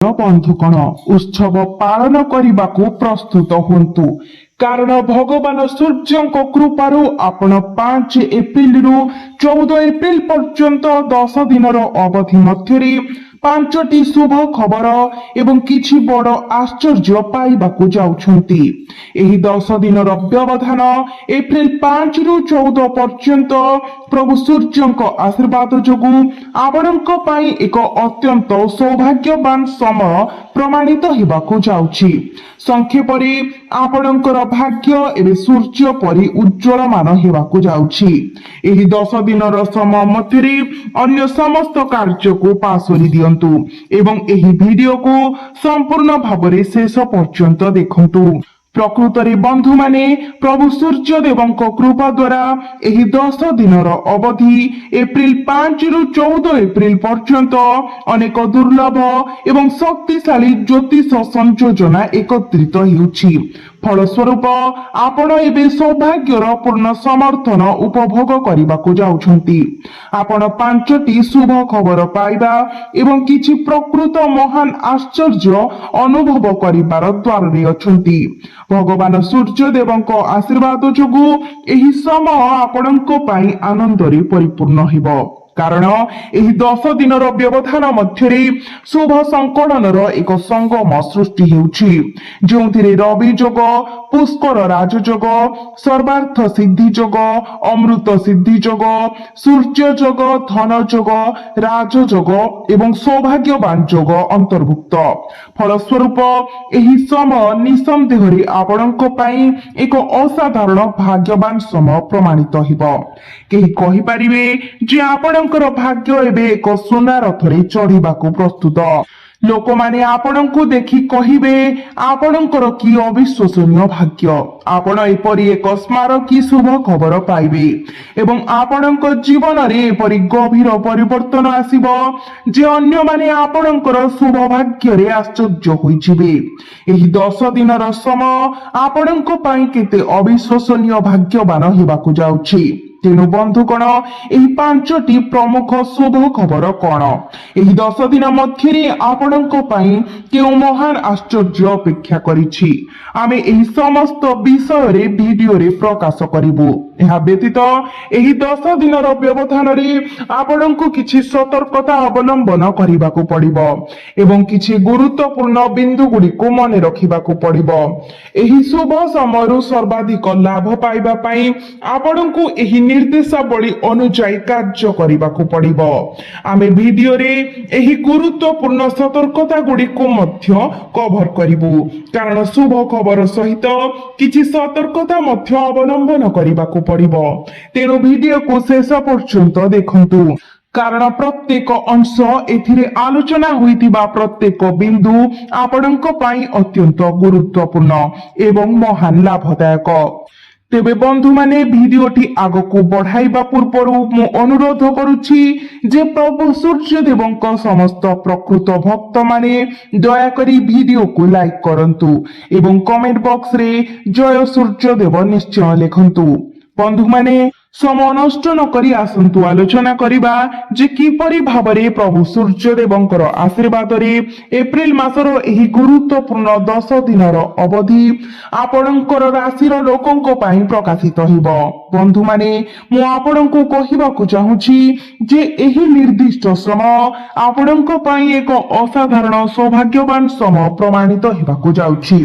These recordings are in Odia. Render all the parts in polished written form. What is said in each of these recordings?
ବନ୍ଧୁଗଣ ଉତ୍ସବ ପାଳନ କରିବାକୁ ପ୍ରସ୍ତୁତ ହୁଅନ୍ତୁ, କାରଣ ଭଗବାନ ସୂର୍ଯ୍ୟଙ୍କ କୃପାରୁ ଆପଣ 5 ଏପ୍ରିଲରୁ 14 ଏପ୍ରିଲ ପର୍ଯ୍ୟନ୍ତ 10 ଦିନର ଅବଧି ମଧ୍ୟରେ 5ଟି ଶୁଭ ଖବର ଏବଂ କିଛି ବଡ ଆଶ୍ଚର୍ଯ୍ୟ ପାଇବାକୁ ଯାଉଛନ୍ତି। ଏହି 10 ଦିନର ବ୍ୟବଧାନ ଏପ୍ରିଲ 5ରୁ 14 ପର୍ଯ୍ୟନ୍ତ ପ୍ରଭୁ ସୂର୍ଯ୍ୟଙ୍କ ଆଶୀର୍ବାଦ ଯୋଗୁଁ ଆପଣଙ୍କ ପାଇଁ ଏକ ଅତ୍ୟନ୍ତ ସୌଭାଗ୍ୟବାନ ସମୟ ପ୍ରମାଣିତ ହେବାକୁ ଯାଉଛି। ସଂକ୍ଷେପରେ ଆପଣଙ୍କର ଭାଗ୍ୟ ଏବେ ସୂର୍ଯ୍ୟ ପରି ଉଜ୍ଜଳମାନ ହେବାକୁ ଯାଉଛି। ଏହି 10 ଦିନର ସମୟ ମଧ୍ୟରେ ଅନ୍ୟ ସମସ୍ତ କାର୍ଯ୍ୟକୁ ପାସୋରି ଦିଅନ୍ତୁ ଏବଂ ଏହି ଭିଡିଓକୁ ସମ୍ପୂର୍ଣ୍ଣ ଭାବରେ ଶେଷ ପର୍ଯ୍ୟନ୍ତ ଦେଖନ୍ତୁ। ପ୍ରକୃତରେ ବନ୍ଧୁମାନେ, ପ୍ରଭୁ ସୂର୍ଯ୍ୟଦେବଙ୍କ କୃପା ଦ୍ୱାରା ଏହି 10 ଦିନର ଅବଧି ଏପ୍ରିଲ 5ରୁ 14 ଏପ୍ରିଲ ପର୍ଯ୍ୟନ୍ତ ଅନେକ ଦୁର୍ଲଭ ଏବଂ ଶକ୍ତିଶାଳୀ ଜ୍ୟୋତିଷ ସଂଯୋଜନା ଏକତ୍ରିତ ହେଉଛି। ଫଳସ୍ୱରୂପ ଆପଣ ଏବେ ସୌଭାଗ୍ୟର ପୂର୍ଣ୍ଣ ସମର୍ଥନ ଉପଭୋଗ କରିବାକୁ ଯାଉଛନ୍ତି। ଆପଣ 5ଟି ଶୁଭ ଖବର ପାଇବା ଏବଂ କିଛି ପ୍ରକୃତ ମହାନ ଆଶ୍ଚର୍ଯ୍ୟ ଅନୁଭବ କରିବାର ଦ୍ୱାରରେ ଅଛନ୍ତି। ଭଗବାନ ସୂର୍ଯ୍ୟଦେବଙ୍କ ଆଶୀର୍ବାଦ ଯୋଗୁଁ ଏହି ସମୟ ଆପଣଙ୍କ ପାଇଁ ଆନନ୍ଦରେ ପରିପୂର୍ଣ୍ଣ ହେବ, କାରଣ ଏହି 10 ଦିନର ବ୍ୟବଧାନ ମଧ୍ୟରେ ଶୁଭ ସଂକଳନର ଏକ ସଙ୍ଗମ ସୃଷ୍ଟି ହେଉଛି, ଯେଉଁଥିରେ ରବି ଯୋଗ, ପୁଷ୍କର ରାଜଯୋଗ, ସର୍ବାର୍ଥ ସିଦ୍ଧି ଯୋଗ, ଅମୃତ ସିଦ୍ଧି ଯୋଗ, ସୂର୍ଯ୍ୟ ଯୋଗ, ଧନ ଯୋଗ, ରାଜଯୋଗ ଏବଂ ସୌଭାଗ୍ୟବାନ ଯୋଗ ଅନ୍ତର୍ଭୁକ୍ତ। ଫଳସ୍ୱରୂପ ଏହି ସମୟ ନିଃସନ୍ଦେହରେ ଆପଣଙ୍କ ପାଇଁ ଏକ ଅସାଧାରଣ ଭାଗ୍ୟବାନ ସମୟ ପ୍ରମାଣିତ ହେବ। କେହି କହିପାରିବେ ଯେ ଆପଣଙ୍କର ଭାଗ୍ୟ ଏବେ ଏକ ସୁନା ରଥରେ ଚଢିବାକୁ ପ୍ରସ୍ତୁତ। ଲୋକମାନେ ଆପଣଙ୍କୁ ଦେଖି କହିବେ, ଆପଣଙ୍କର କି ଅବିଶ୍ୱସନୀୟ ଭାଗ୍ୟ, ଆପଣ ଏପରି ଏକ ସ୍ମାରକୀ ଶୁଭ ଖବର ପାଇବେ ଏବଂ ଆପଣଙ୍କ ଜୀବନରେ ଏପରି ଗଭୀର ପରିବର୍ତ୍ତନ ଆସିବ ଯେ ଅନ୍ୟମାନେ ଆପଣଙ୍କର ଶୁଭ ଭାଗ୍ୟରେ ଆଶ୍ଚର୍ଯ୍ୟ ହୋଇଯିବେ। ଏହି 10 ଦିନର ସମୟ ଆପଣଙ୍କ ପାଇଁ କେତେ ଅବିଶ୍ୱସନୀୟ ଭାଗ୍ୟବାନ ହେବାକୁ ଯାଉଛି। ତେଣୁ ବନ୍ଧୁଗଣ, ଏହି 5ଟି ପ୍ରମୁଖ ଶୁଭ ଖବର କଣ? ଏହି 10 ଦିନ ମଧ୍ୟରେ ଆପଣଙ୍କ ପାଇଁ କେଉଁ ମହାନ ଆଶ୍ଚର୍ଯ୍ୟ ଅପେକ୍ଷା କରିଛି? ଆମେ ଏହି ସମସ୍ତ ବିଷୟରେ ଭିଡିଓରେ ପ୍ରକାଶ କରିବୁ। ଏହା ବ୍ୟତୀତ ଏହି 10 ଦିନର ବ୍ୟବଧାନରେ ଆପଣଙ୍କୁ କିଛି ସତର୍କତା ଅବଲମ୍ବନ କରିବାକୁ ପଡିବ ଏବଂ କିଛି ଗୁରୁତ୍ୱପୂର୍ଣ୍ଣ ବିନ୍ଦୁ ଗୁଡ଼ିକୁ ମନେ ରଖିବାକୁ ପଡିବ। ଏହି ଶୁଭ ସମୟରୁ ସର୍ବାଧିକ ଲାଭ ପାଇବା ପାଇଁ ଆପଣଙ୍କୁ ଏହି ନିର୍ଦ୍ଦେଶାବଳୀ ଅନୁଯାୟୀ କାର୍ଯ୍ୟ କରିବାକୁ ପଡିବ। ଆମେ ଭିଡିଓରେ ଏହି ଗୁରୁତ୍ୱପୂର୍ଣ୍ଣ ସତର୍କତା ଗୁଡ଼ିକୁ ମଧ୍ୟ କଭର କରିବୁ, କାରଣ ଶୁଭ ଖବର ସହିତ କିଛି ସତର୍କତା ମଧ୍ୟ ଅବଲମ୍ବନ କରିବାକୁ ପଡିବ। ତେଣୁ ଭିଡିଓକୁ ଶେଷ ପର୍ଯ୍ୟନ୍ତ ଦେଖନ୍ତୁ, କାରଣ ପ୍ରତ୍ୟେକ ଅଂଶ, ଏଥିରେ ଆଲୋଚନା ହୋଇଥିବା ପ୍ରତ୍ୟେକ ବିନ୍ଦୁ ଆପଣଙ୍କ ପାଇଁ ଅତ୍ୟନ୍ତ ଗୁରୁତ୍ୱପୂର୍ଣ୍ଣ ଏବଂ ମହାନ ଲାଭଦାୟକ। ତେବେ ବନ୍ଧୁମାନେ, ଭିଡିଓଟି ଆଗକୁ ବଢାଇବା ପୂର୍ବରୁ ମୁଁ ଅନୁରୋଧ କରୁଛି ଯେ ପ୍ରଭୁ ସୂର୍ଯ୍ୟଦେବଙ୍କ ସମସ୍ତ ପ୍ରକୃତ ଭକ୍ତମାନେ ଦୟାକରି ଭିଡିଓକୁ ଲାଇକ୍ କରନ୍ତୁ ଏବଂ କମେଣ୍ଟ ବକ୍ସରେ ଜୟ ସୂର୍ଯ୍ୟଦେବ ନିଶ୍ଚୟ ଲେଖନ୍ତୁ। ବନ୍ଧୁମାନେ, ସମୟ ନଷ୍ଟ ନ କରି ଆସନ୍ତୁ ଆଲୋଚନା କରିବା ଯେ କିପରି ଭାବରେ ପ୍ରଭୁ ସୂର୍ଯ୍ୟଦେବଙ୍କର ଆଶୀର୍ବାଦରେ ଏପ୍ରିଲ ମାସର ଏହି ଗୁରୁତ୍ୱପୂର୍ଣ୍ଣ 10 ଦିନର ଅବଧି ଆପଣଙ୍କର ରାଶିର ଲୋକଙ୍କ ପାଇଁ ପ୍ରକାଶିତ ହେବ। ବନ୍ଧୁମାନେ, ମୁଁ ଆପଣଙ୍କୁ କହିବାକୁ ଚାହୁଁଛି ଯେ ଏହି ନିର୍ଦ୍ଦିଷ୍ଟ ସମୟ ଆପଣଙ୍କ ପାଇଁ ଏକ ଅସାଧାରଣ ସୌଭାଗ୍ୟବାନ ସମୟ ପ୍ରମାଣିତ ହେବାକୁ ଯାଉଛି।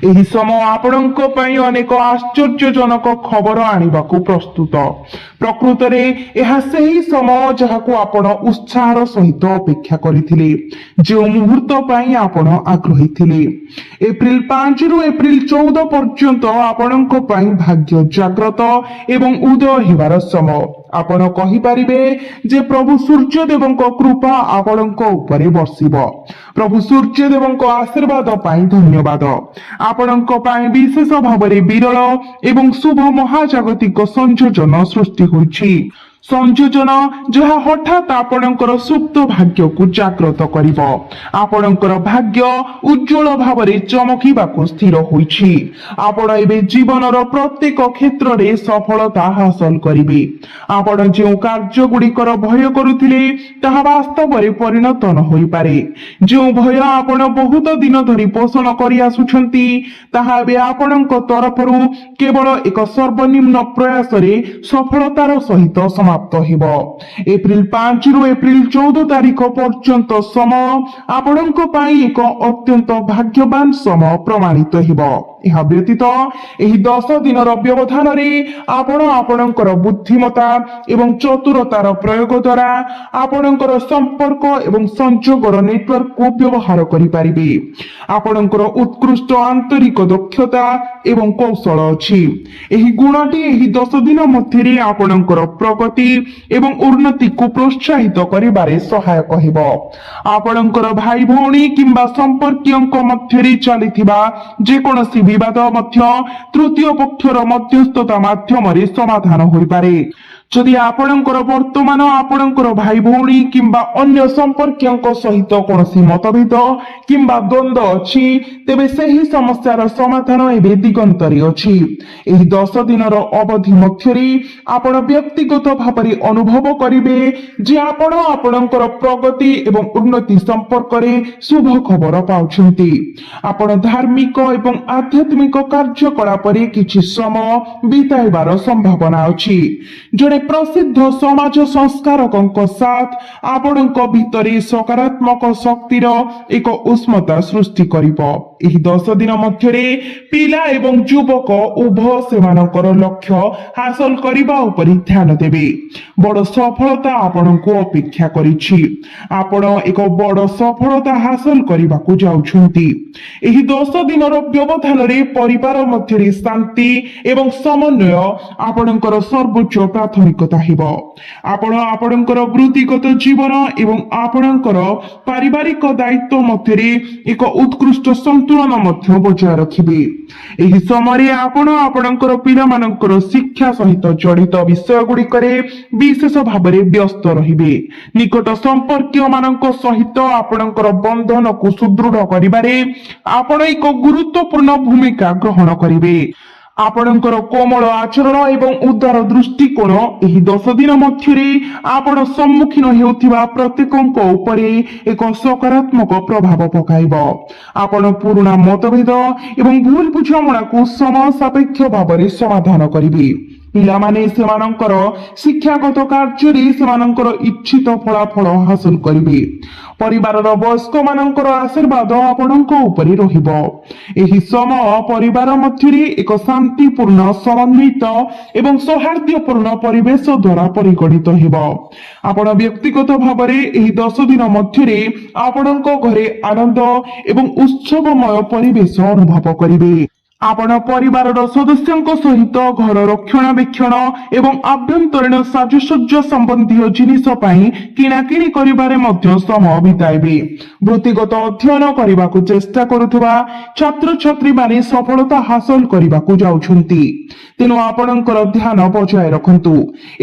ଏହି ସମୟ ଆପଣଙ୍କ ପାଇଁ ଅନେକ ଆଶ୍ଚର୍ଯ୍ୟଜନକ ଖବର ଆଣିବାକୁ ପ୍ରସ୍ତୁତ। ପ୍ରକୃତରେ ଏହା ସେହି ସମୟ ଯାହାକୁ ଆପଣ ଉତ୍ସାହର ସହିତ ଅପେକ୍ଷା କରିଥିଲେ, ଯେଉଁ ମୁହୂର୍ତ୍ତ ପାଇଁ ଆପଣ ଆଗ୍ରହୀ ଥିଲେ। ଏପ୍ରିଲ 5ରୁ ଏପ୍ରିଲ 14 ପର୍ଯ୍ୟନ୍ତ ଆପଣଙ୍କ ପାଇଁ ଭାଗ୍ୟ ଜାଗ୍ରତ ଏବଂ ଉଦୟ ହେବାର ସମୟ। ଆପଣ କହିପାରିବେ ଯେ ପ୍ରଭୁ ସୂର୍ଯ୍ୟଦେବଙ୍କ କୃପା ଆପଣଙ୍କ ଉପରେ ବର୍ଷିବ। ପ୍ରଭୁ ସୂର୍ଯ୍ୟଦେବଙ୍କ ଆଶୀର୍ବାଦ ପାଇଁ ଧନ୍ୟବାଦ। ଆପଣଙ୍କ ପାଇଁ ବିଶେଷ ଭାବରେ ବିରଳ ଏବଂ ଶୁଭ ମହାଜାଗତିକ ସଂଯୋଜନ ସୃଷ୍ଟି ହୋଇଛି। ସଂଯୋଜନ ଯାହା ହଠାତ୍ ଆପଣଙ୍କର ସୁପ୍ତ ଭାଗ୍ୟକୁ ଜାଗ୍ରତ କରିବ। ଆପଣଙ୍କର ଭାଗ୍ୟ ଉଜ୍ଜଳ ଭାବରେ ଚମକିବାକୁ ସ୍ଥିର ହୋଇଛି। ଆପଣ ଏବେ ଜୀବନର ପ୍ରତ୍ୟେକ କ୍ଷେତ୍ରରେ ସଫଳତା ହାସଲ କରିବେ। ଆପଣ ଯେଉଁ କାର୍ଯ୍ୟଗୁଡ଼ିକର ଭୟ କରୁଥିଲେ ତାହା ବାସ୍ତବରେ ପରିଣତ ନ ହୋଇପାରେ। ଯେଉଁ ଭୟ ଆପଣ ବହୁତ ଦିନ ଧରି ପୋଷଣ କରି ଆସୁଛନ୍ତି ତାହା ଏବେ ଆପଣଙ୍କ ତରଫରୁ କେବଳ ଏକ ସର୍ବନିମ୍ନ ପ୍ରୟାସରେ ସଫଳତାର ସହିତ ସମାପ୍ତ ହେବ। ଏପ୍ରିଲ 5 ରୁ ଏପ୍ରିଲ 14 ତାରିଖ ପର୍ଯ୍ୟନ୍ତ ସମୟ ଆପଣଙ୍କ ପାଇଁ ଏକ ଅତ୍ୟନ୍ତ ଭାଗ୍ୟବାନ ସମୟ ପ୍ରମାଣିତ ହେବ। ଏହା ବ୍ୟତୀତ ଏହି 10 ଦିନର ବ୍ୟବଧାନରେ ଆପଣ ଆପଣଙ୍କର ବୁଦ୍ଧିମତା ଏବଂ ଚତୁରତାର ପ୍ରୟୋଗ ଦ୍ୱାରା ଆପଣଙ୍କର ସମ୍ପର୍କ ଏବଂ ସଂଯୋଗର ନେଟୱାର୍କକୁ ବ୍ୟବହାର କରିପାରିବେ। ଆପଣଙ୍କର ଉତ୍କୃଷ୍ଟ ଆନ୍ତରିକ ଦକ୍ଷତା ଏବଂ କୌଶଳ ଅଛି। ଏହି ଗୁଣଟି ଏହି 10 ଦିନ ମଧ୍ୟରେ ଆପଣଙ୍କର ପ୍ରଗତି ଏବଂ ଉନ୍ନତିକୁ ପ୍ରୋତ୍ସାହିତ କରିବାରେ ସହାୟକ ହେବ। ଆପଣଙ୍କର ଭାଇ ଭଉଣୀ କିମ୍ବା ସମ୍ପର୍କୀୟଙ୍କ ମଧ୍ୟରେ ଚାଲିଥିବା ଯେକୌଣସି ବିବାଦ ମଧ୍ୟ ତୃତୀୟ ପକ୍ଷର ମଧ୍ୟସ୍ଥତା ମାଧ୍ୟମରେ ସମାଧାନ ହୋଇପାରେ। ଯଦି ଆପଣଙ୍କର ବର୍ତ୍ତମାନ ଆପଣଙ୍କର ଭାଇ ଭଉଣୀ କିମ୍ବା ଅନ୍ୟ ସମ୍ପର୍କୀୟଙ୍କ ସହିତ କୌଣସି ମତଭେଦ କିମ୍ବା ଦ୍ୱନ୍ଦ୍ୱ ଅଛି ତେବେ ସେହି ସମସ୍ୟାର ସମାଧାନ ଏବେ ଦିଗନ୍ତରେ ଅଛି। ଏହି 10 ଦିନର ଅବଧି ମଧ୍ୟରେ ଆପଣ ବ୍ୟକ୍ତିଗତ ଭାବରେ ଅନୁଭବ କରିବେ ଯେ ଆପଣ ଆପଣଙ୍କର ପ୍ରଗତି ଏବଂ ଉନ୍ନତି ସମ୍ପର୍କରେ ଶୁଭ ଖବର ପାଉଛନ୍ତି। ଆପଣ ଧାର୍ମିକ ଏବଂ ଆଧ୍ୟାତ୍ମିକ କାର୍ଯ୍ୟକଳାପରେ କିଛି ସମୟ ବିତାଇବାର ସମ୍ଭାବନା ଅଛି। ଜଣେ ପ୍ରସିଦ୍ଧ ସମାଜ ସଂସ୍କାରକଙ୍କ ସାଥ ଆପଣଙ୍କ ଭିତରେ ସକାରାତ୍ମକ ଶକ୍ତିର ଏକ ଉଷ୍ମତା ସୃଷ୍ଟି କରିବ। ଏହି 10 ଦିନ ମଧ୍ୟରେ ପିଲା ଏବଂ ଯୁବକ ଉଭୟ ସେମାନଙ୍କର ଲକ୍ଷ୍ୟ ହାସଲ କରିବା ଉପରେ ଧ୍ୟାନ ଦେବେ। ବଡ଼ ସଫଳତା ଆପଣଙ୍କୁ ଅପେକ୍ଷା କରିଛି। ଆପଣ ଏକ ବଡ଼ ସଫଳତା ହାସଲ କରିବାକୁ ଯାଉଛନ୍ତି। ଏହି 10 ଦିନର ବ୍ୟବଧାନରେ ପରିବାର ମଧ୍ୟରେ ଶାନ୍ତି ଏବଂ ସମନ୍ୱୟ ଆପଣଙ୍କର ସର୍ବୋଚ୍ଚ ପ୍ରାଥମିକତା ହେବ। ଆପଣ ଆପଣଙ୍କର ବୃତ୍ତିଗତ ଜୀବନ ଏବଂ ଆପଣଙ୍କର ପାରିବାରିକ ଦାୟିତ୍ୱ ମଧ୍ୟରେ ଏକ ଉତ୍କୃଷ୍ଟ ସନ୍ତୁଳନ ମଧ୍ୟ ବଜାୟ ରଖିବେ। ଏହି ସମୟରେ ଆପଣ ଆପଣଙ୍କର ପିଲାମାନଙ୍କର ଶିକ୍ଷା ସହିତ ଜଡ଼ିତ ବିଷୟ ଗୁଡ଼ିକରେ ବିଶେଷ ଭାବରେ ବ୍ୟସ୍ତ ରହିବେ। ନିକଟ ସମ୍ପର୍କୀୟ ମାନଙ୍କ ସହିତ ଆପଣଙ୍କର ବନ୍ଧନକୁ ସୁଦୃଢ଼ କରିବାରେ ଆପଣ ଏକ ଗୁରୁତ୍ୱପୂର୍ଣ୍ଣ ଭୂମିକା ଗ୍ରହଣ କରିବେ। ଆପଣଙ୍କର କୋମଳ ଆଚରଣ ଏବଂ ଉଦାର ଦୃଷ୍ଟିକୋଣ ଏହି 10 ଦିନ ମଧ୍ୟରେ ଆପଣ ସମ୍ମୁଖୀନ ହେଉଥିବା ପ୍ରତ୍ୟେକଙ୍କ ଉପରେ ଏକ ସକାରାତ୍ମକ ପ୍ରଭାବ ପକାଇବ। ଆପଣ ପୁରୁଣା ମତଭେଦ ଏବଂ ଭୁଲ ବୁଝାମଣାକୁ ସମୟ ସାପେକ୍ଷ ଭାବରେ ସମାଧାନ କରିବେ। ପିଲାମାନେ ସେମାନଙ୍କର ଶିକ୍ଷାଗତ କାର୍ଯ୍ୟରେ ସେମାନଙ୍କର ଇଚ୍ଛିତ ଫଳାଫଳ ହାସଲ କରିବେ। ପରିବାରର ବୟସ୍କ ମାନଙ୍କର ଆଶୀର୍ବାଦ ଆପଣଙ୍କ ଉପରେ ରହିବ। ଏହି ସମୟ ପରିବାର ମଧ୍ୟରେ ଏକ ଶାନ୍ତିପୂର୍ଣ୍ଣ ସମନ୍ୱିତ ଏବଂ ସୌହାର୍ଦ୍ଦ୍ୟପୂର୍ଣ୍ଣ ପରିବେଶ ଦ୍ୱାରା ପରିଗଣିତ ହେବ। ଆପଣ ବ୍ୟକ୍ତିଗତ ଭାବରେ ଏହି 10 ଦିନ ମଧ୍ୟରେ ଆପଣଙ୍କ ଘରେ ଆନନ୍ଦ ଏବଂ ଉତ୍ସବମୟ ପରିବେଶ ଅନୁଭବ କରିବେ। ଆପଣ ପରିବାରର ସଦସ୍ୟଙ୍କ ସହିତ ଘର ରକ୍ଷଣାବେକ୍ଷଣ ଏବଂ ଆଭ୍ୟନ୍ତରୀଣ ସାଜସଜ୍ଜା ସମ୍ବନ୍ଧୀୟ ଜିନିଷ ପାଇଁ କିଣାକିଣି କରିବାରେ ମଧ୍ୟ ସମୟ ବିତାଇବେ। ବୃତ୍ତିଗତ ଅଧ୍ୟୟନ କରିବାକୁ ଚେଷ୍ଟା କରୁଥିବା ଛାତ୍ରଛାତ୍ରୀମାନେ ସଫଳତା ହାସଲ କରିବାକୁ ଯାଉଛନ୍ତି। ତେଣୁ ଆପଣଙ୍କର ଧ୍ୟାନ ବଜାୟ ରଖନ୍ତୁ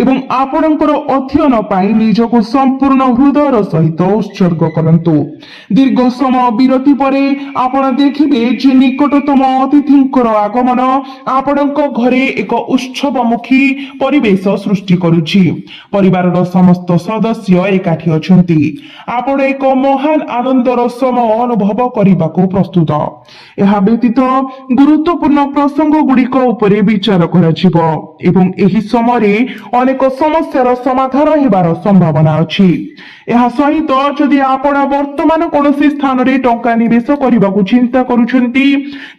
ଏବଂ ଆପଣଙ୍କର ଅଧ୍ୟୟନ ପାଇଁ ନିଜକୁ ସମ୍ପୂର୍ଣ୍ଣ ହୃଦୟର ସହିତ ଉତ୍ସର୍ଗ କରନ୍ତୁ। ଦୀର୍ଘ ସମୟ ବିରତି ପରେ ଆପଣ ଦେଖିବେ ଯେ ନିକଟତମ ଅତିଥିଙ୍କର ଆଗମନ ଆପଣଙ୍କ ଘରେ ଏକ ଉତ୍ସବମୁଖୀ ପରିବେଶ ସୃଷ୍ଟି କରୁଛି। ପରିବାରର ସମସ୍ତ ସଦସ୍ୟ ଏକାଠି ଅଛନ୍ତି। ଆପଣ ଏକ ମହାନ ଆନନ୍ଦର ସମୟ ଅନୁଭବ କରିବାକୁ ପ୍ରସ୍ତୁତ। ଏହା ବ୍ୟତୀତ ଗୁରୁତ୍ୱପୂର୍ଣ୍ଣ ପ୍ରସଙ୍ଗ ଗୁଡ଼ିକ ଉପରେ ବିଚାର କରାଯିବ ଏବଂ ଏହି ସମୟରେ ଅନେକ ସମସ୍ୟାର ସମାଧାନ ହେବାର ସମ୍ଭାବନା ଅଛି। ଏହା ସହିତ ଯଦି ଆପଣ ବର୍ତ୍ତମାନ କୌଣସି ସ୍ଥାନରେ ଟଙ୍କା ନିବେଶ କରିବାକୁ ଚିନ୍ତା କରୁଛନ୍ତି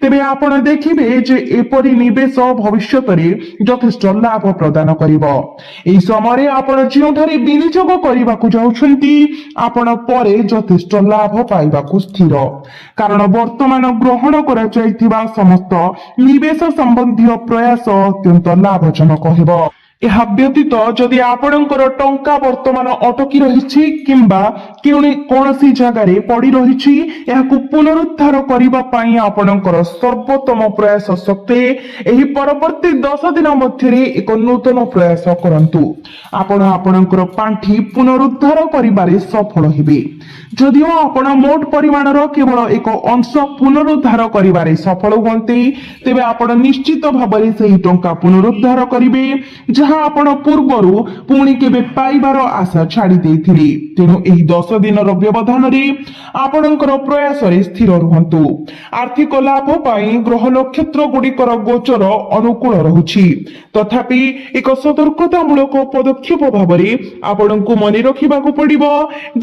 ତେବେ ଆପଣ ଦେଖିବେ ଯେ ଏପରି ନିବେଶ ଭବିଷ୍ୟତରେ ଯଥେଷ୍ଟ ଲାଭ ପ୍ରଦାନ କରିବ। ଏହି ସମୟରେ ଆପଣ ଯେଉଁଠାରେ ବିନିଯୋଗ କରିବାକୁ ଯାଉଛନ୍ତି ଆପଣ ପରେ ଯଥେଷ୍ଟ ଲାଭ ପାଇବାକୁ ସ୍ଥିର, କାରଣ ବର୍ତ୍ତମାନ ଗ୍ରହଣ କରାଯାଇଥିବା ସମସ୍ତ ନିବେଶ ସମ୍ବନ୍ଧୀୟ ପ୍ରୟାସ ଅତ୍ୟନ୍ତ ଲାଭଜନକ ହେବ। ଏହା ବ୍ୟତୀତ ଯଦି ଆପଣଙ୍କର ଟଙ୍କା ବର୍ତ୍ତମାନ ଅଟକି ରହିଛି କିମ୍ବା କୌଣସି ଜାଗାରେ ପଡି ରହିଛି, ଏହାକୁ ପୁନରୁଦ୍ଧାର କରିବା ପାଇଁ ଆପଣଙ୍କର ସର୍ବୋତ୍ତମ ପ୍ରୟାସ ସତ୍ତ୍ୱେ ଏହି ପରବର୍ତ୍ତୀ 10 ଦିନ ମଧ୍ୟରେ ଏକ ନୂତନ ପ୍ରୟାସ କରନ୍ତୁ। ଆପଣ ଆପଣଙ୍କର ପାଣ୍ଠି ପୁନରୁଦ୍ଧାର କରିବାରେ ସଫଳ ହେବେ। ଯଦିଓ ଆପଣ ମୋଟ ପରିମାଣର କେବଳ ଏକ ଅଂଶ ପୁନରୁଦ୍ଧାର କରିବାରେ ସଫଳ ହୁଅନ୍ତି, ତେବେ ଆପଣ ନିଶ୍ଚିତ ଭାବରେ ସେହି ଟଙ୍କା ପୁନରୁଦ୍ଧାର କରିବେ ଯାହା ଆପଣ ପୂର୍ବରୁ ପୁଣି କେବେ ପାଇବାର ଆଶା ଛାଡି ଦେଇଥିଲେ। ତେଣୁ ଏହି 10 ଦିନର ବ୍ୟବଧାନରେ ଆପଣଙ୍କର ପ୍ରୟାସରେ ସ୍ଥିର ରୁହନ୍ତୁ। ଆର୍ଥିକ ଲାଭ ପାଇଁ ଗ୍ରହ ନକ୍ଷତ୍ର ଗୁଡିକର ଗୋଚର ଅନୁକୂଳ ରହୁଛି। ତଥାପି ଏକ ସତର୍କତାମୂଳକ ପଦକ୍ଷେପ ଭାବରେ ଆପଣଙ୍କୁ ମନେ ରଖିବାକୁ ପଡିବ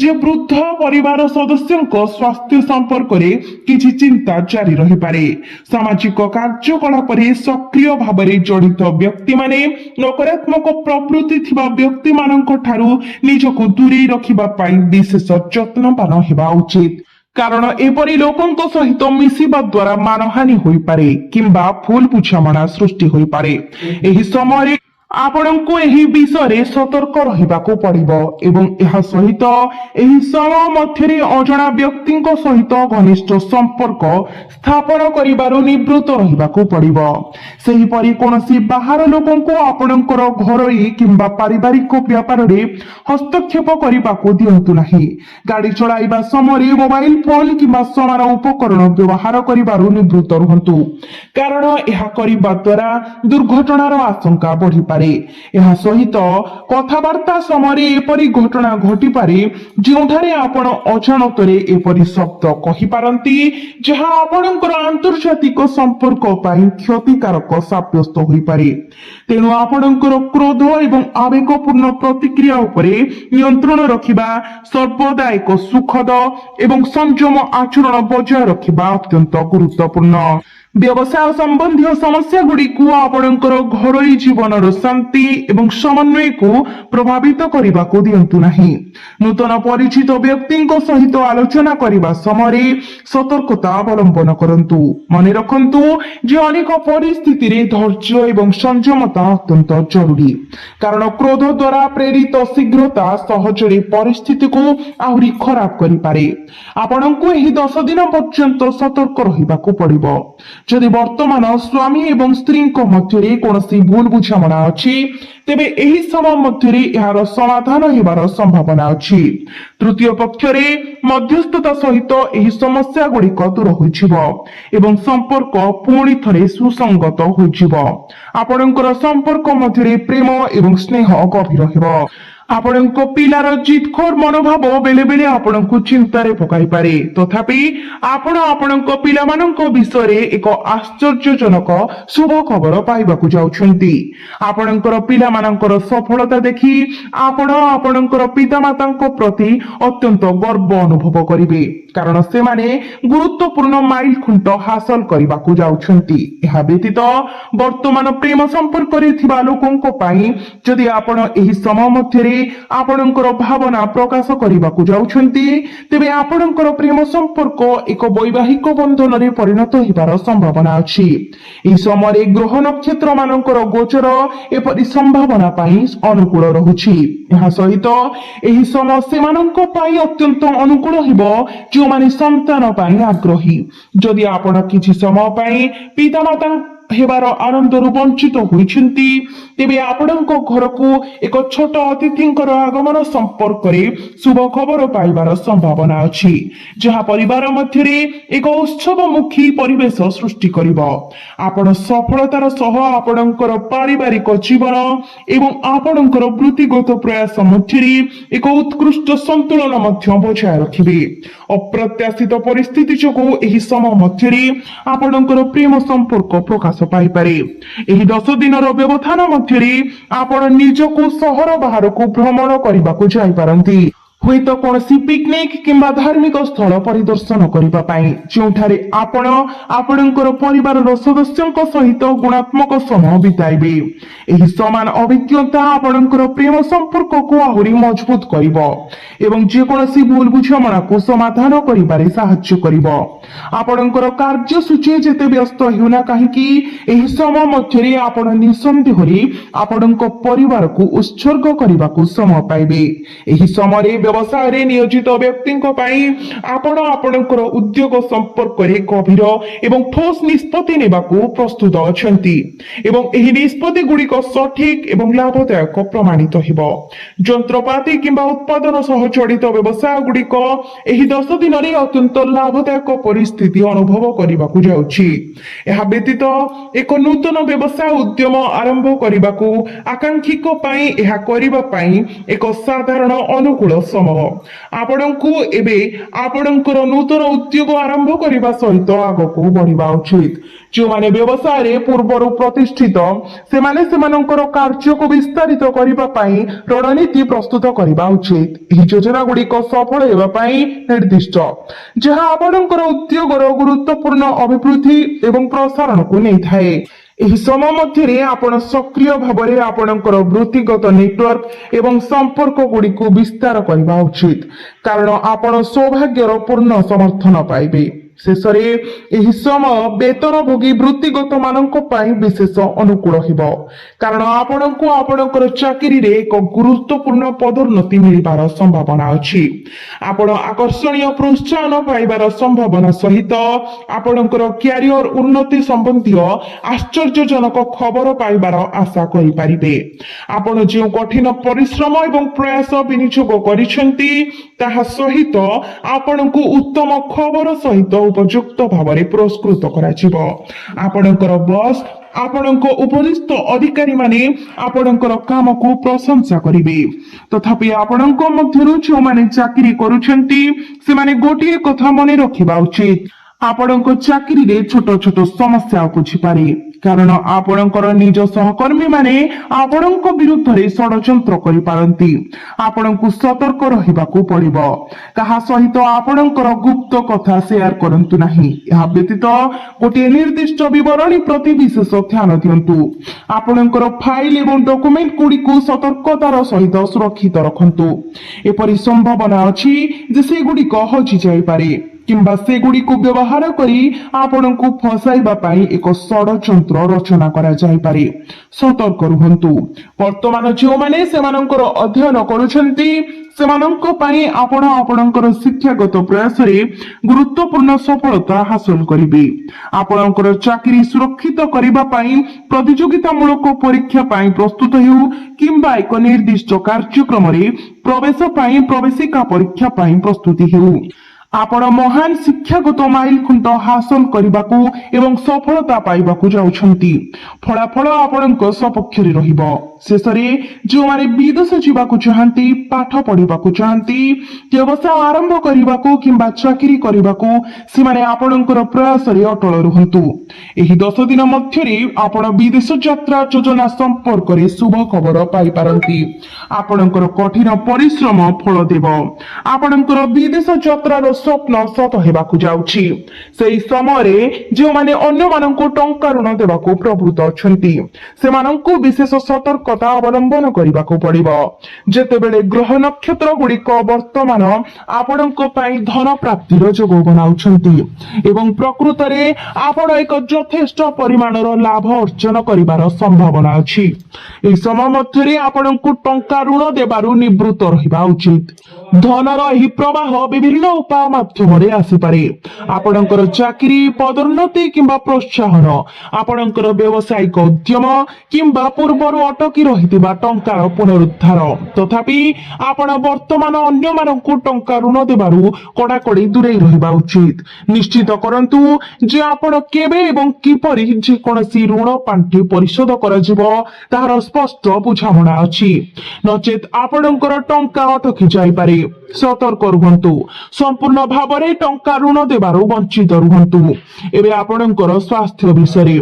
ଯେ ବୃଦ୍ଧ ପରିବାର ସଦସ୍ୟଙ୍କ ସ୍ୱାସ୍ଥ୍ୟ ସମ୍ପର୍କରେ କିଛି ଚିନ୍ତା ଜାରି ରହିପାରେ। ସାମାଜିକ କାର୍ଯ୍ୟକଳାପରେ ସକ୍ରିୟ ଭାବରେ ଜଡିତ ବ୍ୟକ୍ତିମାନେ ନକାରାତ୍ମକ ପ୍ରବୃତ୍ତି ଥିବା ବ୍ୟକ୍ତିମାନଙ୍କ ଠାରୁ ନିଜକୁ ଦୂରେଇ ରଖିବା ପାଇଁ ବିଶେଷ ଯତ୍ନବାନ ହେବା ଉଚିତ। କାରଣ ଏପରି ଲୋକଙ୍କ ସହିତ ମିଶିବା ଦ୍ୱାରା ମାନହାନି ହୋଇପାରେ କିମ୍ବା ଭୁଲ ବୁଝାମଣା ସୃଷ୍ଟି ହୋଇପାରେ। ଏହି ସମୟରେ ଆପଣଙ୍କୁ ଏହି ବିଷୟରେ ସତର୍କ ରହିବାକୁ ପଡିବ ଏବଂ ଏହା ସହିତ ଏହି ସମୟ ମଧ୍ୟରେ ଅଜଣା ବ୍ୟକ୍ତିଙ୍କ ସହିତ ଘନିଷ୍ଠ ସମ୍ପର୍କ ସ୍ଥାପନ କରିବାରୁ ନିବୃତ୍ତ ରହିବାକୁ ପଡିବ। ସେହିପରି କୌଣସି ବାହାର ଲୋକଙ୍କୁ ଆପଣଙ୍କର ଘରୋଇ କିମ୍ବା ପାରିବାରିକ ବ୍ୟାପାରରେ ହସ୍ତକ୍ଷେପ କରିବାକୁ ଦିଅନ୍ତୁ ନାହିଁ। ଗାଡି ଚଳାଇବା ସମୟରେ ମୋବାଇଲ ଫୋନ କିମ୍ବା ସମାନ ଉପକରଣ ବ୍ୟବହାର କରିବାରୁ ନିବୃତ୍ତ ରୁହନ୍ତୁ, କାରଣ ଏହା କରିବା ଦ୍ୱାରା ଦୁର୍ଘଟଣାର ଆଶଙ୍କା ବଢିପାରେ। ଏହା ସହିତ କଥାବାର୍ତ୍ତା ସମୟରେ ଏପରି ଘଟଣା ଘଟିପାରେ ଯେଉଁଠାରେ ଆପଣ ଅଜାଣତରେ ଏପରି ଶବ୍ଦ କହିପାରନ୍ତି ଯାହା ଆପଣଙ୍କର ଆନ୍ତର୍ଜାତିକ ସମ୍ପର୍କ ପାଇଁ କ୍ଷତିକାରକ ସାବ୍ୟସ୍ତ ହୋଇପାରେ। ତେଣୁ ଆପଣଙ୍କର କ୍ରୋଧ ଏବଂ ଆବେଗପୂର୍ଣ୍ଣ ପ୍ରତିକ୍ରିୟା ଉପରେ ନିୟନ୍ତ୍ରଣ ରଖିବା ସର୍ବଦା ଏକ ସୁଖଦ ଏବଂ ସଂଯମ ଆଚରଣ ବଜାୟ ରଖିବା ଅତ୍ୟନ୍ତ ଗୁରୁତ୍ୱପୂର୍ଣ୍ଣ। ବ୍ୟବସାୟ ସମ୍ବନ୍ଧୀୟ ସମସ୍ୟା ଗୁଡ଼ିକୁ ଆପଣଙ୍କର ଘରୋଇ ଜୀବନର ଶାନ୍ତି ଏବଂ ସମନ୍ୱୟକୁ ପ୍ରଭାବିତ କରିବାକୁ ଦିଅନ୍ତୁ ନାହିଁ। ନୂତନ ପରିଚିତ ବ୍ୟକ୍ତିଙ୍କ ସହିତ ଆଲୋଚନା କରିବା ସମୟରେ ସତର୍କତା ଅବଲମ୍ବନ କରନ୍ତୁ। ମନେ ରଖନ୍ତୁ ଯେ ଅନେକ ପରିସ୍ଥିତିରେ ଧୈର୍ଯ୍ୟ ଏବଂ ସଂଯମତା ଅତ୍ୟନ୍ତ ଜରୁରୀ, କାରଣ କ୍ରୋଧ ଦ୍ୱାରା ପ୍ରେରିତ ଶୀଘ୍ରତା ସହଜରେ ପରିସ୍ଥିତିକୁ ଆହୁରି ଖରାପ କରିପାରେ। ଆପଣଙ୍କୁ ଏହି 10 ଦିନ ପର୍ଯ୍ୟନ୍ତ ସତର୍କ ରହିବାକୁ ପଡିବ। ଯଦି ବର୍ତ୍ତମାନ ସ୍ୱାମୀ ଏବଂ ସ୍ତ୍ରୀଙ୍କ ମଧ୍ୟରେ କୌଣସି ଭୁଲ ବୁଝାମଣା ଅଛି, ତେବେ ଏହି ସମୟ ମଧ୍ୟରେ ଏହାର ସମାଧାନ ହେବାର ସମ୍ଭାବନା ଅଛି। ତୃତୀୟ ପକ୍ଷରେ ମଧ୍ୟସ୍ଥତା ସହିତ ଏହି ସମସ୍ୟା ଗୁଡ଼ିକ ଦୂର ହୋଇଯିବ ଏବଂ ସମ୍ପର୍କ ପୁଣି ଥରେ ସୁସଙ୍ଗତ ହୋଇଯିବ। ଆପଣଙ୍କର ସମ୍ପର୍କ ମଧ୍ୟରେ ପ୍ରେମ ଏବଂ ସ୍ନେହ ଗଭୀର ହେବ। ଆପଣଙ୍କ ପିଲାର ଜିଦଖୋର ମନୋଭାବ ବେଳେ ବେଳେ ଆପଣଙ୍କୁ ଚିନ୍ତାରେ ପକାଇପାରେ। ତଥାପି ଆପଣ ଆପଣଙ୍କ ପିଲାମାନଙ୍କ ବିଷୟରେ ଏକ ଆଶ୍ଚର୍ଯ୍ୟଜନକ ଶୁଭ ଖବର ପାଇବାକୁ ଯାଉଛନ୍ତି। ଆପଣଙ୍କର ପିଲାମାନଙ୍କର ସଫଳତା ଦେଖି ଆପଣ ଆପଣଙ୍କର ପିତାମାତାଙ୍କ ପ୍ରତି ଅତ୍ୟନ୍ତ ଗର୍ବ ଅନୁଭବ କରିବେ, କାରଣ ସେମାନେ ଗୁରୁତ୍ୱପୂର୍ଣ୍ଣ ମାଇଲ ଖୁଣ୍ଟ ହାସଲ କରିବାକୁ ଯାଉଛନ୍ତି। ଏହା ବ୍ୟତୀତ ବର୍ତ୍ତମାନ ପ୍ରେମ ସମ୍ପର୍କରେ ଥିବା ଲୋକଙ୍କ ପାଇଁ ଯଦି ଆପଣ ଏହି ସମୟ ମଧ୍ୟରେ ଆପଣଙ୍କର ଭାବନା ପ୍ରକାଶ କରିବାକୁ ଯାଉଛନ୍ତି, ତେବେ ଆପଣଙ୍କର ପ୍ରେମ ସମ୍ପର୍କ ଏକ ବୈବାହିକ ବନ୍ଧନରେ ପରିଣତ ହେବାର ସମ୍ଭାବନା ଅଛି। ଏହି ସମୟରେ ଗ୍ରହ ନକ୍ଷତ୍ର ମାନଙ୍କର ଗୋଚର ଏପରି ସମ୍ଭାବନା ପାଇଁ ଅନୁକୂଳ ରହୁଛି। ଏହା ସହିତ ଏହି ସମୟ ସେମାନଙ୍କ ପାଇଁ ଅତ୍ୟନ୍ତ ଅନୁକୂଳ ହେବ ଯେଉଁମାନେ ସନ୍ତାନ ପାଇଁ ଆଗ୍ରହୀ। ଯଦି ଆପଣ କିଛି ସମୟ ପାଇଁ ପିତାମାତା ହେବାର ଆନନ୍ଦରୁ ବଞ୍ଚିତ ହୋଇଛନ୍ତି, ତେବେ ଆପଣଙ୍କ ଘରକୁ ଏକ ଛୋଟ ଅତିଥିଙ୍କର ଆଗମନ ସମ୍ପର୍କରେ ଶୁଭ ଖବର ପାଇବାର ସମ୍ଭାବନା ଅଛି, ଯାହା ପରିବାର ମଧ୍ୟରେ ଏକ ଉତ୍ସବମୁଖୀ ପରିବେଶ ସୃଷ୍ଟି କରିବ। ଆପଣ ସଫଳତାର ସହ ଆପଣଙ୍କର ପାରିବାରିକ ଜୀବନ ଏବଂ ଆପଣଙ୍କର ବୃତ୍ତିଗତ ପ୍ରୟାସ ମଧ୍ୟରେ ଏକ ଉତ୍କୃଷ୍ଟ ସନ୍ତୁଳନ ମଧ୍ୟ ବଜାୟ ରଖିବେ। ଅପ୍ରତ୍ୟାଶିତ ପରିସ୍ଥିତି ଯୋଗୁଁ ଏହି ସମୟ ମଧ୍ୟରେ ଆପଣଙ୍କର ପ୍ରେମ ସମ୍ପର୍କ ପ୍ରକାଶ ପାଇପାରେ। ଏହି 10 ଦିନର ବ୍ୟବଧାନ ମଧ୍ୟରେ ଆପଣ ନିଜକୁ ସହର ବାହାରକୁ ଭ୍ରମଣ କରିବାକୁ ଯାଇପାରନ୍ତି, ହୁଏତ କୌଣସି ପିକନିକ କିମ୍ବା ଧାର୍ମିକ ସ୍ଥଳ ପରିଦର୍ଶନ କରିବା ପାଇଁ, ଯେଉଁଠାରେ ଆପଣ ଆପଣଙ୍କର ପରିବାରର ସଦସ୍ୟଙ୍କ ସହିତ ଗୁଣାତ୍ମକ ସମୟ ବିତାଇବେ। ଏହି ସମାନ ଅଭିଜ୍ଞତା ଆପଣଙ୍କର ପ୍ରେମ ସମ୍ପର୍କକୁ ଆହୁରି ମଜବୁତ କରିବ ଏବଂ ଯେକୌଣସି ଭୁଲ ବୁଝାମଣାକୁ ସମାଧାନ କରିବାରେ ସାହାଯ୍ୟ କରିବ। ଆପଣଙ୍କର କାର୍ଯ୍ୟସୂଚୀ ଯେତେ ବ୍ୟସ୍ତ ହେଉନା କାହିଁକି ଏହି ସମୟ ମଧ୍ୟରେ ଆପଣ ନିଃସନ୍ଦେହରେ ଆପଣଙ୍କ ପରିବାରକୁ ଉତ୍ସର୍ଗ କରିବାକୁ ସମୟ ପାଇବେ। ଏହି ସମୟରେ ବ୍ୟବସାୟରେ ନିୟୋଜିତ ବ୍ୟକ୍ତିଙ୍କ ପାଇଁ ଆପଣ ଆପଣଙ୍କର ଉଦ୍ୟୋଗ ସମ୍ପର୍କରେ ଗଭୀର ଏବଂ ଠୋସ୍ ନିଷ୍ପତ୍ତି ନେବାକୁ ପ୍ରସ୍ତୁତ ଅଛନ୍ତି ଏବଂ ଏହି ନିଷ୍ପତ୍ତି ଗୁଡ଼ିକ ସଠିକ ଏବଂ ଲାଭଦାୟକ ପ୍ରମାଣିତ ହେବ। ଯନ୍ତ୍ରପାତି କିମ୍ବା ଉତ୍ପାଦନ ସହ ଜଡ଼ିତ ବ୍ୟବସାୟ ଗୁଡ଼ିକ ଏହି 10 ଦିନରେ ଅତ୍ୟନ୍ତ ଲାଭଦାୟକ ପରିସ୍ଥିତି ଅନୁଭବ କରିବାକୁ ଯାଉଛି। ଏହା ବ୍ୟତୀତ ଏକ ନୂତନ ବ୍ୟବସାୟ ଉଦ୍ୟମ ଆରମ୍ଭ କରିବାକୁ ଆକାଂକ୍ଷିଙ୍କ ପାଇଁ ଏହା କରିବା ପାଇଁ ଏକ ସାଧାରଣ ଅନୁକୂଳ ସମୟ। ଆପଣଙ୍କୁ ଏବେ ଆପଣଙ୍କର ନୂତନ ଉଦ୍ୟୋଗ ଆରମ୍ଭ କରିବା ସହିତ ଆଗକୁ ବଢିବା ଉଚିତ। ଯେଉଁମାନେ ବ୍ୟବସାୟରେ ପୂର୍ବରୁ ପ୍ରତିଷ୍ଠିତ ସେମାନେ ସେମାନଙ୍କର କାର୍ଯ୍ୟକୁ ବିସ୍ତାରିତ କରିବା ପାଇଁ ରଣନୀତି ପ୍ରସ୍ତୁତ କରିବା ଉଚିତ। ଏହି ଯୋଜନା ଗୁଡ଼ିକ ସଫଳ ହେବା ପାଇଁ ନିର୍ଦ୍ଦିଷ୍ଟ ଯାହା ଆପଣଙ୍କର ଉଦ୍ୟୋଗର ଗୁରୁତ୍ୱପୂର୍ଣ୍ଣ ଅଭିବୃଦ୍ଧି ଏବଂ ପ୍ରସାରଣକୁ ନେଇଥାଏ। ଏହି ସମୟ ମଧ୍ୟରେ ଆପଣ ସକ୍ରିୟ ଭାବରେ ଆପଣଙ୍କର ବୃତ୍ତିଗତ ନେଟୱାର୍କ ଏବଂ ସମ୍ପର୍କ ଗୁଡ଼ିକୁ ବିସ୍ତାର କରିବା ଉଚିତ କାରଣ ଆପଣ ସୌଭାଗ୍ୟର ପୂର୍ଣ୍ଣ ସମର୍ଥନ ପାଇବେ। ଶେଷରେ ଏହି ସମୟ ବେତନଭୋଗୀ ବୃତ୍ତିଗତ ମାନଙ୍କ ପାଇଁ ବିଶେଷ ଅନୁକୂଳ ହେବ କାରଣ ଆପଣଙ୍କୁ ଆପଣଙ୍କର ଚାକିରିରେ ଏକ ଗୁରୁତ୍ୱପୂର୍ଣ୍ଣ ପଦୋନ୍ନତି ମିଳିବାର ସମ୍ଭାବନା ଅଛି। ଆପଣ ଆକର୍ଷଣୀୟ ପ୍ରୋତ୍ସାହନ ପାଇବାର ସମ୍ଭାବନା ସହିତ ଆପଣଙ୍କର କ୍ୟାରିୟର ଉନ୍ନତି ସମ୍ବନ୍ଧୀୟ ଆଶ୍ଚର୍ଯ୍ୟଜନକ ଖବର ପାଇବାର ଆଶା କରିପାରିବେ। ଆପଣ ଯେଉଁ କଠିନ ପରିଶ୍ରମ ଏବଂ ପ୍ରୟାସ ବିନିଯୋଗ କରିଛନ୍ତି ତାହା ସହିତ ଆପଣଙ୍କୁ ଉତ୍ତମ ଖବର ସହିତ ଉପଯୁକ୍ତ ଭାବରେ ପୁରସ୍କୃତ କରାଯିବ। ଆପଣଙ୍କର ବସ୍ ଆପଣଙ୍କ ଉପରିସ୍ଥ ଅଧିକାରୀମାନେ ଆପଣଙ୍କର କାମକୁ ପ୍ରଶଂସା କରିବେ। ତଥାପି ଆପଣଙ୍କ ମଧ୍ୟରୁ ଯେଉଁମାନେ ଚାକିରି କରୁଛନ୍ତି ସେମାନେ ଗୋଟିଏ କଥା ମନେ ରଖିବା ଉଚିତ ଆପଣଙ୍କ ଚାକିରିରେ ଛୋଟ ଛୋଟ ସମସ୍ୟା ଉପୁଜିପାରେ କାରଣ ଆପଣଙ୍କର ନିଜ ସହକର୍ମୀ ମାନେ ଆପଣଙ୍କ ବିରୁଦ୍ଧରେ ଷଡ଼ଯନ୍ତ୍ର କରିପାରନ୍ତି। ଆପଣଙ୍କୁ ସତର୍କ ରହିବାକୁ ପଡିବ। କାହା ସହିତ ଆପଣଙ୍କର ଗୁପ୍ତ କଥା ସେୟାର କରନ୍ତୁ ନାହିଁ। ଏହା ବ୍ୟତୀତ ଗୋଟିଏ ନିର୍ଦ୍ଦିଷ୍ଟ ବିବରଣୀ ପ୍ରତି ବିଶେଷ ଧ୍ୟାନ ଦିଅନ୍ତୁ। ଆପଣଙ୍କର ଫାଇଲ ଏବଂ ଡକୁମେଣ୍ଟ ଗୁଡ଼ିକୁ ସତର୍କତାର ସହିତ ସୁରକ୍ଷିତ ରଖନ୍ତୁ। ଏପରି ସମ୍ଭାବନା ଅଛି ଯେ ସେଗୁଡ଼ିକ ହଜି ଯାଇପାରେ କିମ୍ବା ସେଗୁଡ଼ିକୁ ବ୍ୟବହାର କରି ଆପଣଙ୍କୁ ଫସାଇବା ପାଇଁ ଏକ ଷଡ଼ଯନ୍ତ୍ର ରଚନା କରାଯାଇପାରେ। ସତର୍କ ରୁହନ୍ତୁ। ବର୍ତ୍ତମାନ ଯେଉଁମାନେ ସେମାନଙ୍କର ଅଧ୍ୟୟନ କରୁଛନ୍ତି ସେମାନଙ୍କ ପାଇଁ ଆପଣ ଆପଣଙ୍କର ଶିକ୍ଷାଗତ ପ୍ରୟାସରେ ଗୁରୁତ୍ୱପୂର୍ଣ୍ଣ ସଫଳତା ହାସଲ କରିବେ। ଆପଣଙ୍କର ଚାକିରି ସୁରକ୍ଷିତ କରିବା ପାଇଁ ପ୍ରତିଯୋଗିତାମୂଳକ ପରୀକ୍ଷା ପାଇଁ ପ୍ରସ୍ତୁତ ହେଉ କିମ୍ବା ଏକ ନିର୍ଦ୍ଦିଷ୍ଟ କାର୍ଯ୍ୟକ୍ରମରେ ପ୍ରବେଶ ପାଇଁ ପ୍ରବେଶିକା ପରୀକ୍ଷା ପାଇଁ ପ୍ରସ୍ତୁତି ହେଉ ଆପଣ ମହାନ ଶିକ୍ଷାଗତ ମାଇଲଖୁଣ୍ଟ ହାସଲ କରିବାକୁ ଏବଂ ସଫଳତା ପାଇବାକୁ ଯାଉଛନ୍ତି। ଫଳାଫଳ ଆପଣଙ୍କ ସପକ୍ଷରେ ରହିବ। ଶେଷରେ ଯେଉଁମାନେ ବିଦେଶ ଯିବାକୁ ଚାହାନ୍ତି ପାଠ ପଢିବାକୁ ଚାହାନ୍ତି ବ୍ୟବସାୟ ଆରମ୍ଭ କରିବାକୁ କିମ୍ବା ଚାକିରି କରିବାକୁ ସେମାନେ ଆପଣଙ୍କର ପ୍ରୟାସରେ ଅଟଳ ରୁହନ୍ତୁ। ଏହି 10 ଦିନ ମଧ୍ୟରେ ଆପଣ ବିଦେଶ ଯାତ୍ରା ଯୋଜନା ସମ୍ପର୍କରେ ଶୁଭ ଖବର ପାଇପାରନ୍ତି। ଆପଣଙ୍କର କଠିନ ପରିଶ୍ରମ ଫଳ ଦେବ। ଆପଣଙ୍କର ବିଦେଶ ଯାତ୍ରାର ସ୍ୱପ୍ନ ସତ ହେବାକୁ ଯାଉଛି। ସେହି ସମୟରେ ଯେଉଁମାନେ ଅନ୍ୟମାନଙ୍କୁ ଟଙ୍କା ଋଣ ଦେବାକୁ ପ୍ରବୃତ୍ତ ଅଛନ୍ତି ସେମାନଙ୍କୁ ବିଶେଷ ସତର୍କତା ଅବଲମ୍ବନ କରିବାକୁ ପଡିବ। ଯେତେବେଳେ ଗ୍ରହ ନକ୍ଷତ୍ର ଗୁଡ଼ିକ ବର୍ତ୍ତମାନ ଆପଣଙ୍କ ପାଇଁ ଧନ ପ୍ରାପ୍ତିର ଯୋଗ ବନାଉଛନ୍ତି ଏବଂ ପ୍ରକୃତରେ ଆପଣ ଏକ ଯଥେଷ୍ଟ ପରିମାଣର ଲାଭ ଅର୍ଜନ କରିବାର ସମ୍ଭାବନା ଅଛି। ଏହି ସମୟ ମଧ୍ୟରେ ଆପଣଙ୍କୁ ଟଙ୍କା ଋଣ ଦେବାରୁ ନିବୃତ୍ତ ରହିବା ଉଚିତ। ଧନର ଏହି ପ୍ରବାହ ବିଭିନ୍ନ ଉପାୟ ମାଧ୍ୟମରେ ଆସିପାରେ। ଆପଣଙ୍କର ଚାକିରି ପଦୋନ୍ନତି କିମ୍ବା ପ୍ରୋତ୍ସାହନ ଆପଣଙ୍କର ବ୍ୟବସାୟିକ ଉଦ୍ୟମ କିମ୍ବା ପୂର୍ବରୁ ଅଟକି ରହିଥିବା ଟଙ୍କାର ପୁନରୁଦ୍ଧାର। ତଥାପି ଆପଣ ବର୍ତ୍ତମାନ ଅନ୍ୟମାନଙ୍କୁ ଟଙ୍କା ଋଣ ଦେବାରୁ କଡ଼ାକଡ଼ି ଦୂରେଇ ରହିବା ଉଚିତ। ନିଶ୍ଚିତ କରନ୍ତୁ ଯେ ଆପଣ କେବେ ଏବଂ କିପରି ଯେକୌଣସି ଋଣ ପାଣ୍ଠି ପରିଶୋଧ କରାଯିବ ତାହାର ସ୍ପଷ୍ଟ ବୁଝାମଣା ଅଛି ନଚେତ ଆପଣଙ୍କର ଟଙ୍କା ଅଟକି ଯାଇପାରେ। ସତର୍କ ରୁହନ୍ତୁ। ସମ୍ପୂର୍ଣ୍ଣ ଭାବରେ ଟଙ୍କା ଋଣ ଦେବାରୁ ବଞ୍ଚିତ ରୁହନ୍ତୁ। ଏବେ ଆପଣଙ୍କର ସ୍ୱାସ୍ଥ୍ୟ ବିଷୟରେ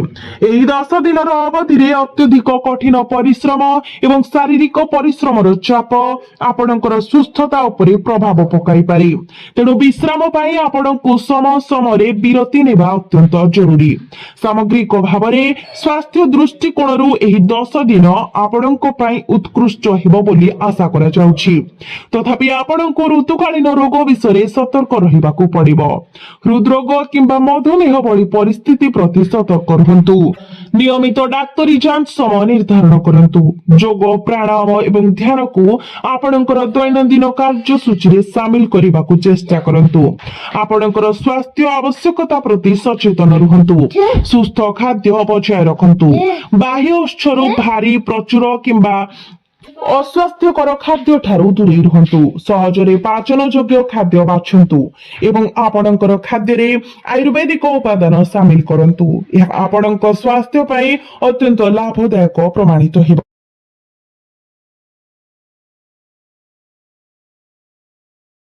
ଏହି 10 ଦିନର ଅବଧିରେ ଅତ୍ୟଧିକ କଠିନ ପରିଶ୍ରମ ଏବଂ ଶାରୀରିକ ପରିଶ୍ରମର ଚାପ ଆପଣଙ୍କର ସୁସ୍ଥତା ଉପରେ ପ୍ରଭାବ ପକାଇପାରେ। ତେଣୁ ବିଶ୍ରାମ ପାଇଁ ଆପଣଙ୍କୁ ସମୟ ସମୟରେ ବିରତି ନେବା ଅତ୍ୟନ୍ତ ଜରୁରୀ। ସାମଗ୍ରିକ ଭାବରେ ସ୍ୱାସ୍ଥ୍ୟ ଦୃଷ୍ଟିକୋଣରୁ ଏହି 10 ଦିନ ଆପଣଙ୍କ ପାଇଁ ଉତ୍କୃଷ୍ଟ ହେବ ବୋଲି ଆଶା କରାଯାଉଛି। ତଥାପି ଆପଣଙ୍କୁ ଋତୁକାଳୀନ ରୋଗ ବିଷୟରେ ସତର୍କ ରହିବାକୁ ପଡିବ। ହୃଦରୋଗ କିମ୍ବା ମଧୁମେହ ଭଳି ପରିସ୍ଥିତି ପ୍ରତି ସତର୍କ ରୁହନ୍ତୁ। ନିୟମିତ ଡାକ୍ତରୀ ଯାଞ୍ଚ ସମୟ ନିର୍ଦ୍ଧାରଣ କରନ୍ତୁ। ଯୋଗ, ପ୍ରାଣାୟାମ ଏବଂ ଧ୍ୟାନକୁ ଆପଣଙ୍କର ଦୈନନ୍ଦିନ କାର୍ଯ୍ୟସୂଚୀରେ ସାମିଲ କରିବାକୁ ଚେଷ୍ଟା କରନ୍ତୁ। ଆପଣଙ୍କର ସ୍ୱାସ୍ଥ୍ୟ ଆବଶ୍ୟକତା ପ୍ରତି ସଚେତନ ରୁହନ୍ତୁ। ସୁସ୍ଥ ଖାଦ୍ୟ ବଜାୟ ରଖନ୍ତୁ। ବାହ୍ୟ ଉତ୍ସରୁ ଭାରି, ପ୍ରଚୁର କିମ୍ବା ଅସ୍ୱାସ୍ଥ୍ୟକର ଖାଦ୍ୟ ଠାରୁ ଦୂରେଇ ରୁହନ୍ତୁ। ସହଜରେ ପାଚନ ଯୋଗ୍ୟ ଖାଦ୍ୟ ବାଛନ୍ତୁ ଏବଂ ଆପଣଙ୍କର ଖାଦ୍ୟରେ ଆୟୁର୍ବେଦିକ ଉପାଦାନ ସାମିଲ କରନ୍ତୁ। ଏହା ଆପଣଙ୍କ ସ୍ୱାସ୍ଥ୍ୟ ପାଇଁ ଅତ୍ୟନ୍ତ ଲାଭଦାୟକ ପ୍ରମାଣିତ ହେବ।